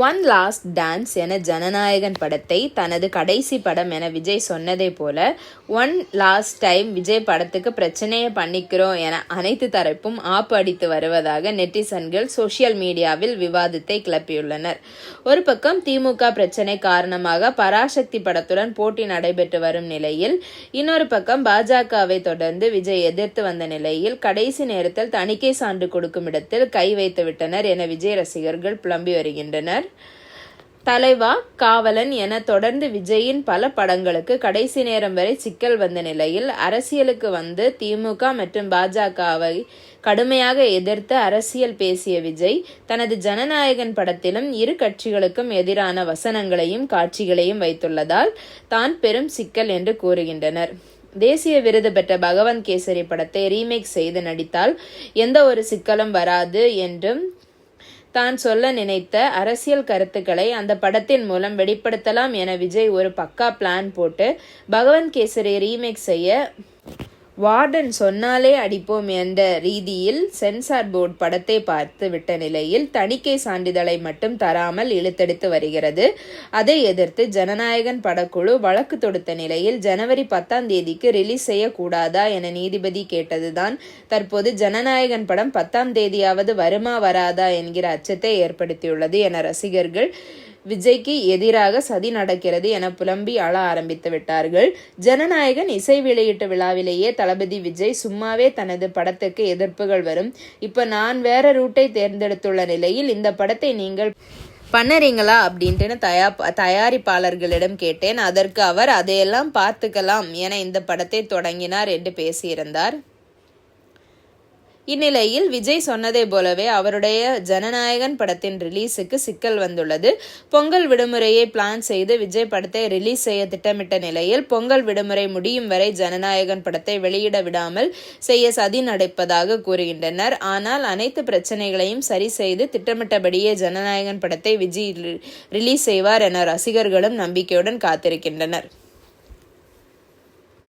One last dance என ஜனநாயகன் படத்தை தனது கடைசி படம் என விஜய் சொன்னதை போல ஒன் லாஸ்ட் டைம் விஜய் படத்துக்கு பிரச்சனையை பண்ணிக்கிறோம் என அனைத்து தரப்பும் ஆப்பு அடித்து வருவதாக நெட்டிசன்கள் சோசியல் மீடியாவில் விவாதத்தை கிளப்பியுள்ளனர். ஒரு பக்கம் திமுக பிரச்சனை காரணமாக பராசக்தி படத்துடன் போட்டி நடைபெற்று வரும் நிலையில், இன்னொரு பக்கம் பாஜகவை தொடர்ந்து விஜய் எதிர்த்து வந்த நிலையில் கடைசி நேரத்தில் தணிக்கை சான்று கொடுக்கும் இடத்தில் கை வைத்து விட்டனர் என விஜய் ரசிகர்கள் புலம்பி வருகின்றனர். தலைவா, காவலன் என தொடர்ந்து விஜயின் பல படங்களுக்கு கடைசி நேரம் வரை சிக்கல் வந்த நிலையில், அரசியலுக்கு வந்து திமுக மற்றும் பாஜகவை கடுமையாக எதிர்த்து அரசியல் பேசிய விஜய் தனது ஜனநாயகன் படத்திலும் இரு கட்சிகளுக்கும் எதிரான வசனங்களையும் காட்சிகளையும் வைத்துள்ளதால் தான் பெரும் சிக்கல் என்று கூறுகின்றனர். தேசிய விருது பெற்ற பகவந்த் கேசரி படத்தை ரீமேக் செய்து நடித்தால் எந்த ஒரு சிக்கலும் வராது என்றும், தான் சொல்ல நினைத்த அரசியல் கருத்துக்களை அந்த படத்தின் மூலம் வெளிப்படுத்தலாம் என விஜய் ஒரு பக்கா பிளான் போட்டு பகவந்த் கேசரி ரீமேக் செய்ய வார்டன் சொன்னாலே அடிப்போம் என்ற ரீதியில் சென்சார் போர்டு படத்தை பார்த்து விட்ட நிலையில் தணிக்கை சான்றிதழை மட்டும் தராமல் இழுத்தடித்து வருகிறது. அதை எதிர்த்து ஜனநாயகன் படக்குழு வழக்கு தொடுத்த நிலையில் ஜனவரி 10ஆம் தேதிக்கு ரிலீஸ் செய்யக்கூடாதா என நீதிபதி கேட்டதுதான் தற்போது ஜனநாயகன் படம் 10ஆம் தேதியாவது வருமா வராதா என்கிற அச்சத்தை ஏற்படுத்தியுள்ளது என ரசிகர்கள் விஜய்க்கு எதிராக சதி நடக்கிறது என புலம்பி அழ ஆரம்பித்து விட்டார்கள். ஜனநாயகன் இசை வெளியீட்டு விழாவிலேயே தளபதி விஜய் சும்மாவே தனது படத்துக்கு எதிர்ப்புகள் வரும், இப்போ நான் வேற ரூட்டை தேர்ந்தெடுத்துள்ள நிலையில் இந்த படத்தை நீங்கள் பண்ணறீங்களா அப்படின்ட்டு தயாரிப்பாளர்களிடம் கேட்டேன். அதற்கு அவர் அதையெல்லாம் பார்த்துக்கலாம் என இந்த படத்தை தொடங்கினார் என்று பேசியிருந்தார். இந்நிலையில் விஜய் சொன்னதை போலவே அவருடைய ஜனநாயகன் படத்தின் ரிலீஸுக்கு சிக்கல் வந்துள்ளது. பொங்கல் விடுமுறையை பிளான் செய்து விஜய் படத்தை ரிலீஸ் செய்ய திட்டமிட்ட நிலையில், பொங்கல் விடுமுறை முடியும் வரை ஜனநாயகன் படத்தை வெளியிட விடாமல் செய்ய சதி நடப்பதாக கூறுகின்றனர். ஆனால் அனைத்து பிரச்சனைகளையும் சரி செய்து திட்டமிட்டபடியே ஜனநாயகன் படத்தை விஜய் ரிலீஸ் செய்வார் என ரசிகர்களும் நம்பிக்கையுடன் காத்திருக்கின்றனர்.